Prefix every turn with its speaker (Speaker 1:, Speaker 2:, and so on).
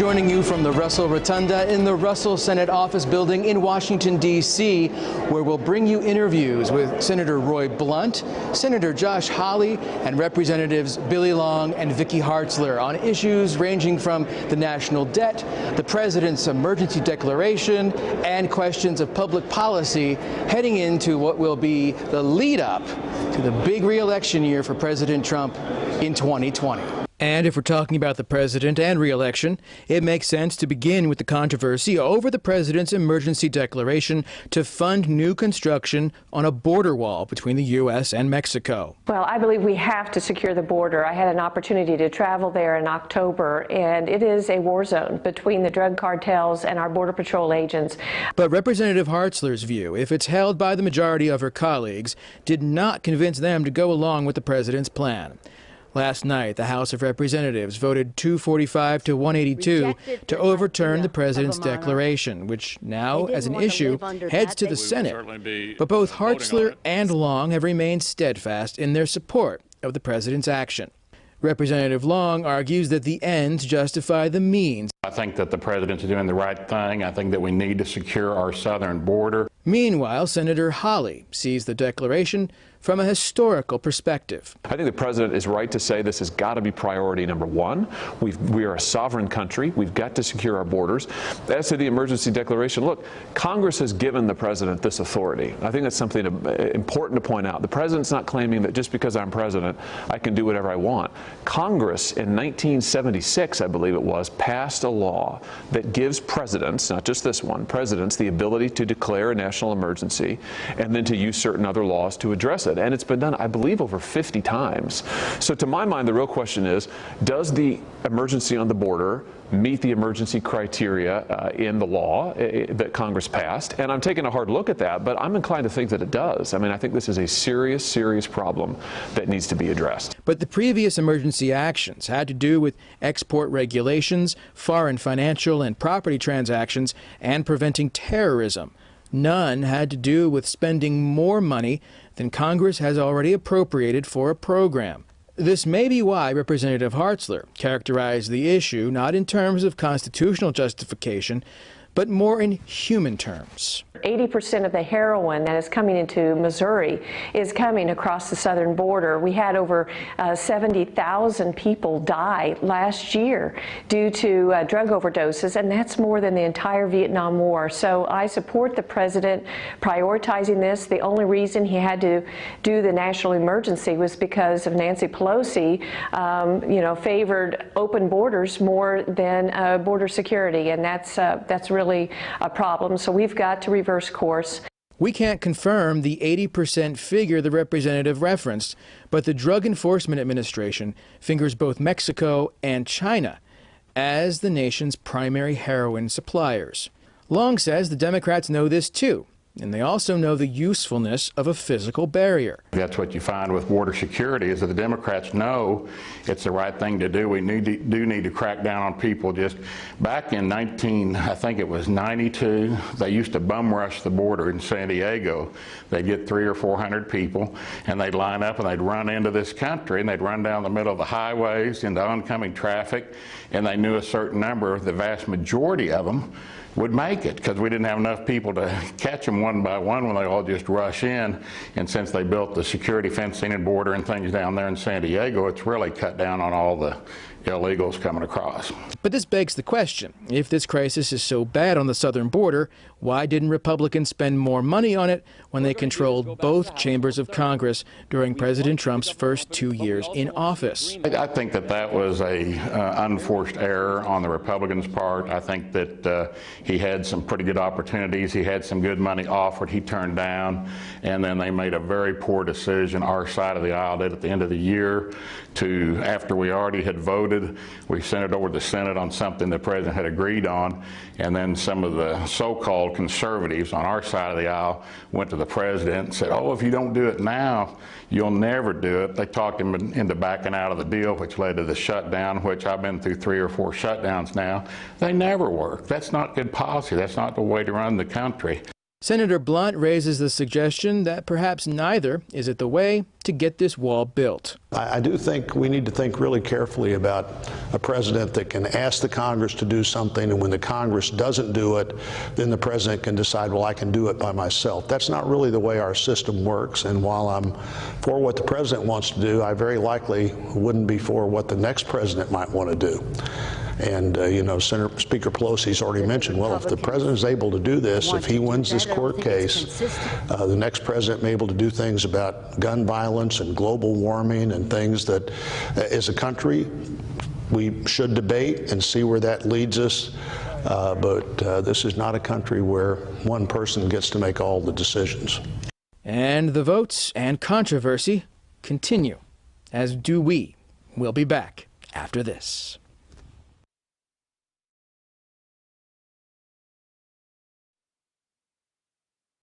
Speaker 1: Joining you from the Russell Rotunda in the Russell Senate Office Building in Washington, D.C., where we'll bring you interviews with Senator Roy Blunt, Senator Josh Hawley, and Representatives Billy Long and Vicky Hartzler on issues ranging from the national debt, the president's emergency declaration, and questions of public policy heading into what will be the lead-up to the big re-election year for President Trump in 2020. And if we're talking about the president and re-election, it makes sense to begin with the controversy over the president's emergency declaration to fund new construction on a border wall between the U.S. and Mexico.
Speaker 2: Well, I believe we have to secure the border. I had an opportunity to travel there in October, and it is a war zone between the drug cartels and our Border Patrol agents.
Speaker 1: But Representative Hartzler's view, if it's held by the majority of her colleagues, did not convince them to go along with the president's plan. Last night, the House of Representatives voted 245 to 182 to overturn the president's declaration, which now, as an issue, heads to the Senate. But both Hartzler and Long have remained steadfast in their support of the president's action. Representative Long argues that the ends justify the means.
Speaker 3: I think that the president's doing the right thing. I think that we need to secure our southern border.
Speaker 1: Meanwhile, Senator Hawley sees the declaration from a historical perspective.
Speaker 4: I think the president is right to say this has got to be priority number one. We are a sovereign country. We've got to secure our borders. As to the emergency declaration, look, Congress has given the president this authority. I think that's something important to point out. The president's not claiming that just because I'm president, I can do whatever I want. Congress in 1976, I believe it was, passed a law that gives presidents, not just this one, presidents the ability to declare a national emergency and then to use certain other laws to address it. And it's been done, I believe, over 50 times. So to my mind, the real question is, does the emergency on the border meet the emergency criteria in the law that Congress passed? And I'm taking a hard look at that, but I'm inclined to think that it does. I mean, I think this is a serious, serious problem that needs to be addressed.
Speaker 1: But the previous emergency actions had to do with export regulations, foreign financial and property transactions, and preventing terrorism. None had to do with spending more money than Congress has already appropriated for a program. This may be why Representative Hartzler characterized the issue not in terms of constitutional justification, but more in human terms.
Speaker 2: 80% of the heroin that is coming into Missouri is coming across the southern border. We had over 70,000 people die last year due to drug overdoses, and that's more than the entire Vietnam War. So I support the president prioritizing this. The only reason he had to do the national emergency was because of Nancy Pelosi, favored open borders more than border security, and that's really a problem. So we've got to reverse course.
Speaker 1: We can't confirm the 80% figure the representative referenced, but the Drug Enforcement Administration fingers both Mexico and China as the nation's primary heroin suppliers. Long says the Democrats know this too, and they also know the usefulness of a physical barrier.
Speaker 3: That's what you find with border security, is that the Democrats know it's the right thing to do. We do need to crack down on people. Just back in I think it was 92, they used to bum rush the border in San Diego. They'd get 300 or 400 people, and they'd line up and they'd run into this country, and they'd run down the middle of the highways into oncoming traffic, and they knew a certain number, the vast majority of them, would make it, because we didn't have enough people to catch them one by one when they all just rush in. And since they built the security fencing and border and things down there in San Diego, it's really cut down on all the illegals coming across.
Speaker 1: But this begs the question, if this crisis is so bad on the southern border, why didn't Republicans spend more money on it when they controlled both chambers of Congress during President Trump's first 2 years in office?
Speaker 3: I think that was a unforced error on the Republicans' part. I think that he had some pretty good opportunities. He had some good money offered, he turned down, and then they made a very poor decision, our side of the aisle did, at the end of the year, to, after we already had voted, we sent it over to the Senate on something the president had agreed on, and then some of the so-called conservatives on our side of the aisle went to the president and said, oh, if you don't do it now, you'll never do it. They talked him into backing out of the deal, which led to the shutdown, which I've been through 3 or 4 shutdowns now. They never work. That's not good policy. That's not the way to run the country.
Speaker 1: Senator Blunt raises the suggestion that perhaps neither is it the way to get this wall built.
Speaker 5: I do think we need to think really carefully about a president that can ask the Congress to do something, and when the Congress doesn't do it, then the president can decide, well, I can do it by myself. That's not really the way our system works, and while I'm for what the president wants to do, I very likely wouldn't be for what the next president might want to do. And, you know, Speaker Pelosi's already mentioned, well, if the president is able to do this, if he wins this court case, the next president may be able to do things about gun violence and global warming and things that, as a country, we should debate and see where that leads us. But this is not a country where one person gets to make all the decisions.
Speaker 1: And the votes and controversy continue, as do we. We'll be back after this.